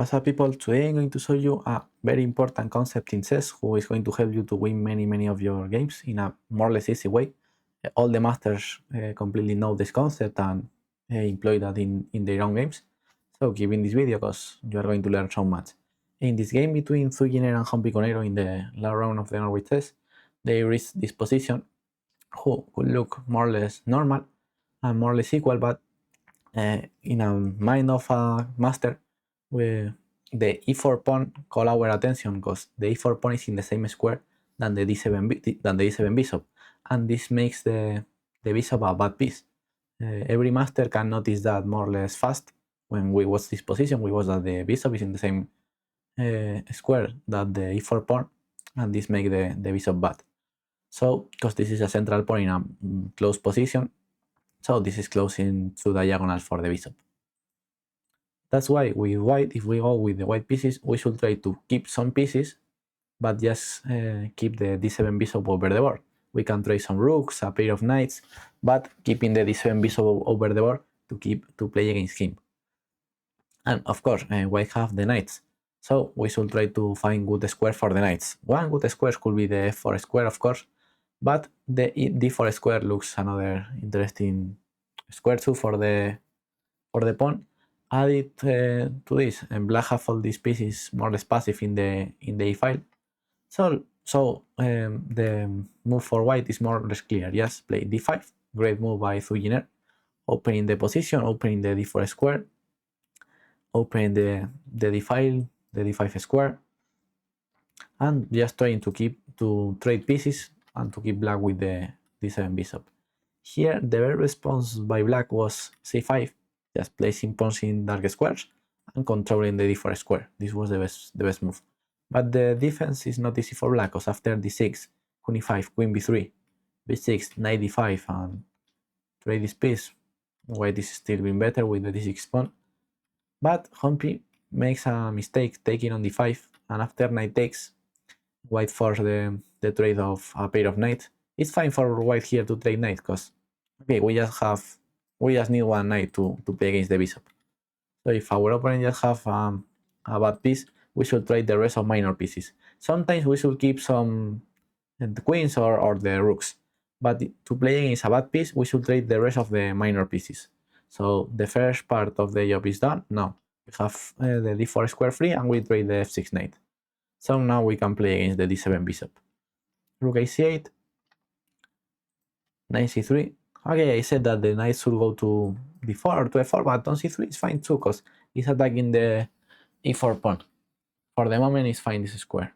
What's up, people? Today I'm going to show you a very important concept in chess who is going to help you to win many of your games in a more or less easy way. All the masters completely know this concept and employ that in their own games. So keep in this video because you are going to learn so much. In this game between Zuginer and Juan Piconero in the last round of the Norway chess, they reached this position who could look more or less normal and more or less equal, but in a mind of a master, the e4 pawn call our attention because the e4 pawn is in the same square than the d7 bishop, and this makes the bishop a bad piece. Every master can notice that more or less fast when we watch this position. We watch that the bishop is in the same square that the e4 pawn, and this makes the bishop bad. So because this is a central pawn in a close position, so this is closing two diagonals for the bishop. That's why with white, if we go with the white pieces, we should try to keep some pieces, but just keep the d7 bishop over the board. We can try some rooks, a pair of knights, but keeping the d7 bishop over the board to play against him. And of course, white have the knights, so we should try to find good square for the knights. One good square could be the f4 square, of course, but the d4 square looks another interesting square too for the pawn. Added to this, and black have all these pieces more or less passive in the e file. So the move for white is more or less clear. Just play d5. Great move by Zuginer. Opening the position, opening the d4 square, opening the d file, the d5 square, and just trying to trade pieces and to keep black with the d7 bishop. Here the better response by black was c5, just placing pawns in dark squares and controlling the d4 square. This was the best move. But the defense is not easy for black, because after d6, queen e5, queen b3, b6, knight d5, and trade this piece, white is still being better with the d6 pawn. But Humpy makes a mistake taking on d5, and after knight takes, white forced the trade of a pair of knights. It's fine for white here to trade knight, because okay, we just need one knight to play against the bishop. So if our opponent just have a bad piece, we should trade the rest of minor pieces. Sometimes we should keep some the queens or the rooks, but to play against a bad piece, we should trade the rest of the minor pieces. So the first part of the job is done. Now we have the d4 square free, and we trade the f6 knight. So now we can play against the d7 bishop. Rook a8, knight c3. Okay, I said that the knight should go to d4 or to f4, but on c3 is fine too, because it's attacking the e4 pawn. For the moment, it's fine this square.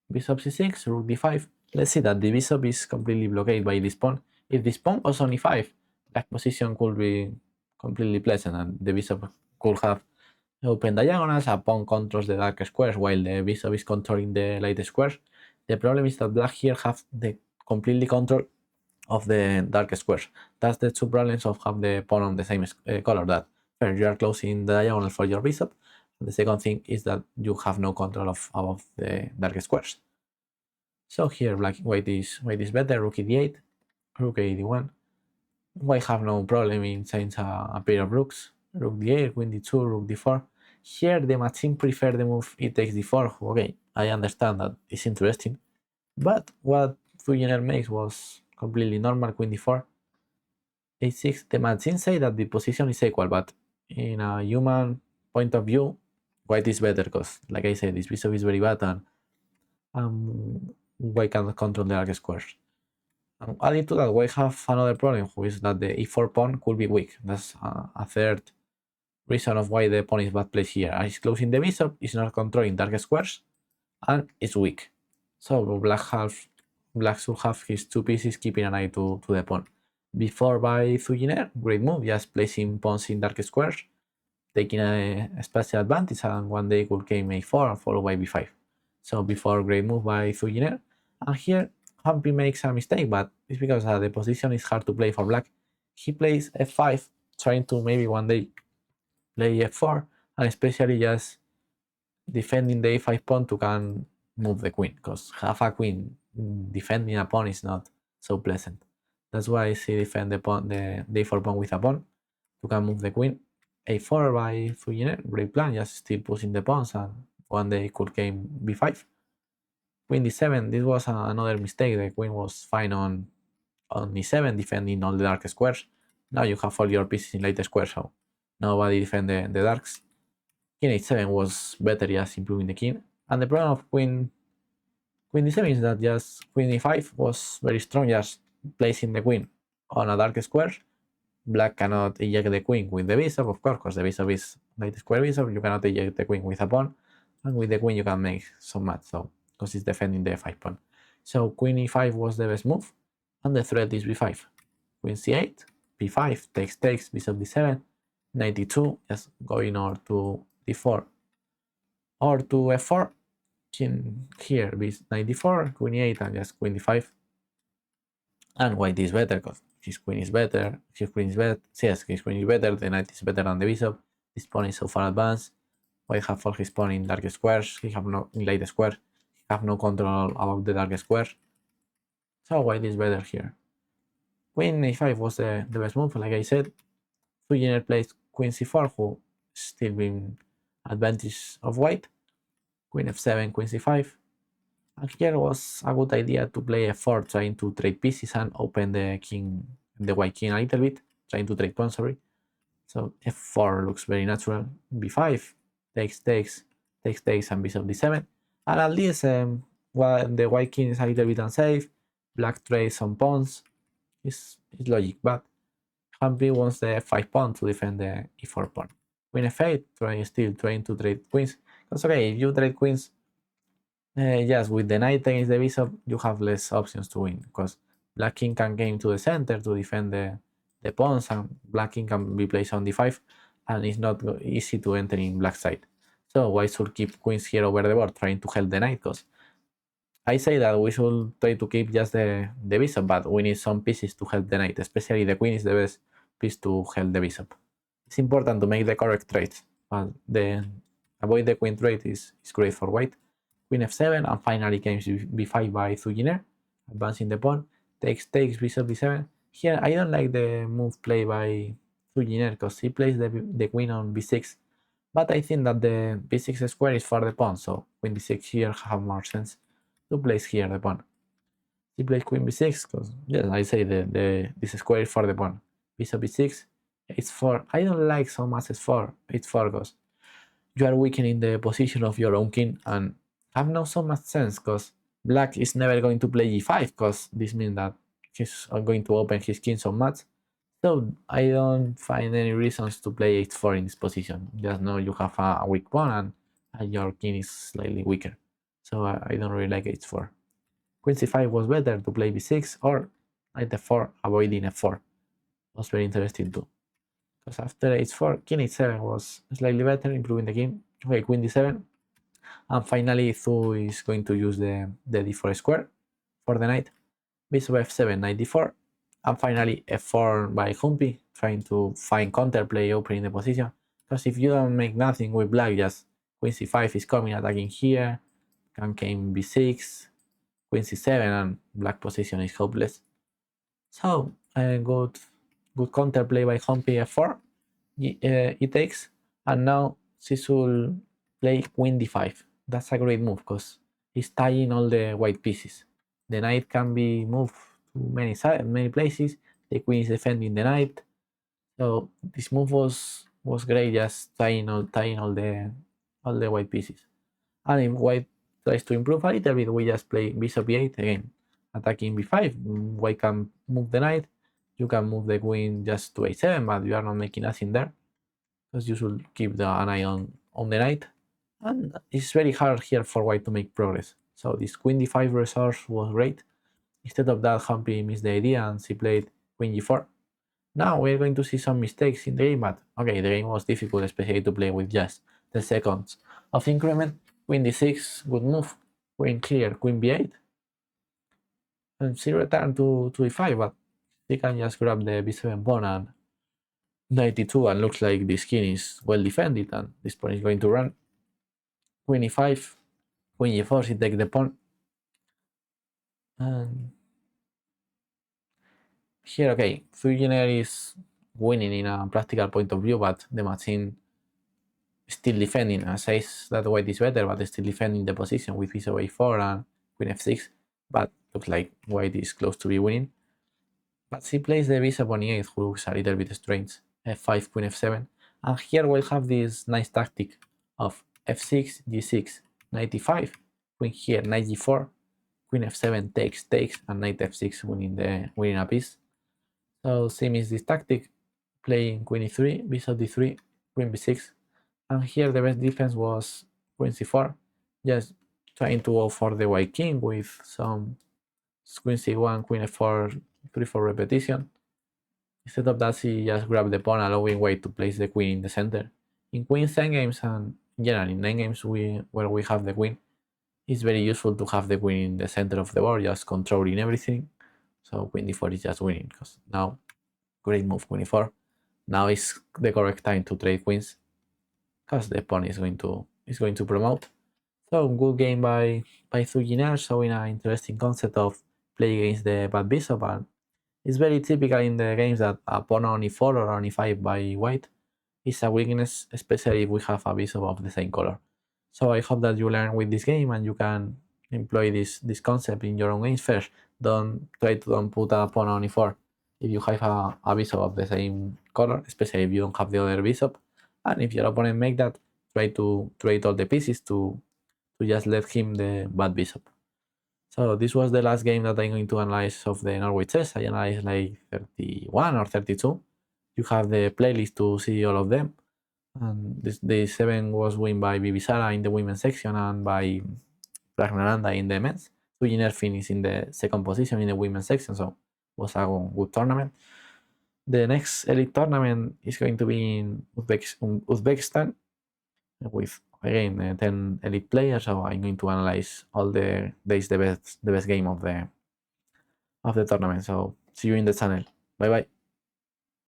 Bishop c6, rook d5. Let's see that the bishop is completely blockaded by this pawn. If this pawn was on e5, black position could be completely pleasant, and the bishop could have open diagonals. A pawn controls the dark squares while the bishop is controlling the light squares. The problem is that black here have the completely control of the dark squares. That's the two problems of have the pawn on the same color. That first, you are closing the diagonal for your bishop, and the second thing is that you have no control of the dark squares. So here white is better. Rook e8, rook a1. White have no problem in saying a pair of rooks. Rook d8, queen d2, rook d4. Here the machine prefer the move e takes d4. Okay, I understand that it's interesting, but what Zuginer makes was completely normal. Queen d4, a6. The machine say that the position is equal, but in a human point of view, white is better, because like I said, this bishop is very bad, and white cannot control the dark squares. Adding to that, white have another problem, which is that the e4 pawn could be weak. That's a third reason of why the pawn is bad placed here. It's closing the bishop, it's not controlling dark squares, and it's weak. So black should have his two pieces keeping an eye to the pawn. Before by Zuginer, great move, just placing pawns in dark squares, taking a special advantage, and one day could came a4 followed by b5. So before, great move by Zuginer. And here Humpy makes a mistake, but it's because the position is hard to play for black. He plays f5, trying to maybe one day play f4, and especially just defending the a5 pawn to can move the queen, because half a queen defending a pawn is not so pleasant. That's why he defend the a4 pawn with a pawn to can move the queen. a4 by Fujiner, great plan, just still pushing the pawns, and one day could game b5. Queen d7, this was another mistake. The queen was fine on e7, defending all the dark squares. Now you have all your pieces in late squares, so nobody defend the darks. King h7 was better, just improving the king. And the problem of queen d7 is that just queen e5 was very strong, just placing the queen on a dark square. Black cannot eject the queen with the bishop, of course, because the bishop is light square bishop. You cannot eject the queen with a pawn, and with the queen you can make some match, so because it's defending the f5 pawn. So queen e5 was the best move, and the threat is b5. Queen c8, b5, takes, bishop d7, knight d2, just going over to d4 or to f4. King here, knight d4, queen e8, and just queen d5. And white is better because his queen is better. His queen is better. Yes, his queen is better. The knight is better than the bishop. This pawn is so far advanced. White have all his pawn in dark squares. He have no in light square. He have no control about the dark square. So white is better here. Queen a5 was the best move, like I said. Fujiner plays queen c4, who still being advantage of white. Queen f7, queen c5. And here was a good idea to play f4, trying to trade pieces and open the king, the white king a little bit, trying to trade pawns, sorry. So f4 looks very natural. b5, takes, and bishop d7. And at least well, the white king is a little bit unsafe. Black trades some pawns. It's logic, but Humpy wants the f5 pawn to defend the e4 pawn. Queen f8, still trying to trade queens. Because okay, if you trade queens, yes, with the knight against the bishop, you have less options to win, because black king can game to the center to defend the pawns, and black king can be placed on d5, and it's not easy to enter in black side. So white should keep queens here over the board, trying to help the knight, because I say that we should try to keep just the bishop, but we need some pieces to help the knight, especially the queen is the best piece to help the bishop. It's important to make the correct trades, but avoid the queen trade is great for white. Queen f7, and finally came b5 by Fujiner, advancing the pawn. Takes, bishop d7. Here, I don't like the move played by Fujiner, because he plays the queen on b6. But I think that the b6 square is for the pawn, so queen d6 here have more sense to place here the pawn. He plays queen b6, because, yes, I say this square is for the pawn. Bishop b6, h4. I don't like so much h4, because you are weakening the position of your own king, and have no so much sense, because black is never going to play e5, because this means that he's going to open his king so much. So I don't find any reasons to play h4 in this position. Just know you have a weak pawn, and your king is slightly weaker. So I don't really like h4. Queen c5 was better to play b6, or knight f4, avoiding f4. Was very interesting too. Because after h4, king h7 was slightly better, improving the king. Okay, queen d7. And finally, Thu is going to use the d4 square for the knight. Bishop f7, knight d4. And finally, f4 by Humpy, trying to find counterplay, opening the position. Because if you don't make nothing with black, just queen c5 is coming, attacking here. Can came b6, queen c7, and black position is hopeless. So, good counterplay by Humpy f4. It takes, and now she should play queen d5. That's a great move, because it's tying all the white pieces. The knight can be moved to many places. The queen is defending the knight. So this move was great, just tying all the white pieces. And if white tries to improve a little bit, we just play bishop b8 again, attacking b5. White can move the knight. You can move the queen just to a7, but you are not making nothing there, because you should keep an eye on the knight. And it's very hard here for white to make progress. So this queen d5 resource was great. Instead of that, Humpy missed the idea and she played queen g4. Now we're going to see some mistakes in the game, but okay, the game was difficult, especially to play with just the seconds of increment. Queen d6, good move. Queen clear, queen b8. And she returned to e5, but she can just grab the b7 pawn and knight e2, and looks like this king is well defended, and this pawn is going to run. Queen e5, queen e4, she takes the pawn. And here, okay, Fujiner is winning in a practical point of view, but the machine still defending, says that white is better, but still defending the position with bishop a4 and queen f6, but looks like white is close to be winning. But she plays the bishop on e8, who looks a little bit strange, f5, queen f7, and here we'll have this nice tactic of f6, g6, knight e5, queen here, knight g4, queen f7 takes, and knight f6 winning a piece. So she missed this tactic, playing queen e3, bishop d3, queen b6, and here the best defense was queen c4, just trying to go for the white king with some queen c1, queen f4, 3-4 repetition. Instead of that, she just grabbed the pawn, allowing white to place the queen in the center. In queen games and in general in 9 games where we have the queen, it's very useful to have the queen in the center of the board, just controlling everything. So queen d4 is just winning, because now, great move, queen e4. Now is the correct time to trade queens, because the pawn is going to promote. So good game by Thuginar, showing an interesting concept of play against the bad bishop, and it's very typical in the games that a pawn on e4 or on e5 by white is a weakness, especially if we have a bishop of the same color. So I hope that you learn with this game and you can employ this concept in your own games. First, don't put a pawn on e4 if you have a bishop of the same color, especially if you don't have the other bishop. And if your opponent make that, try to trade all the pieces to just let him the bad bishop. So this was the last game that I'm going to analyze of the Norway chess. I analyzed like 31 or 32. You have the playlist to see all of them. And the 7 was won by Bibi Sara in the women's section and by praggnanandhaa in the men's. Thuginar finished in the second position in the women's section, so it was a good tournament. The next elite tournament is going to be in Uzbekistan with again 10 elite players. So I'm going to analyze all the days the best game of the tournament. So see you in the channel. Bye bye.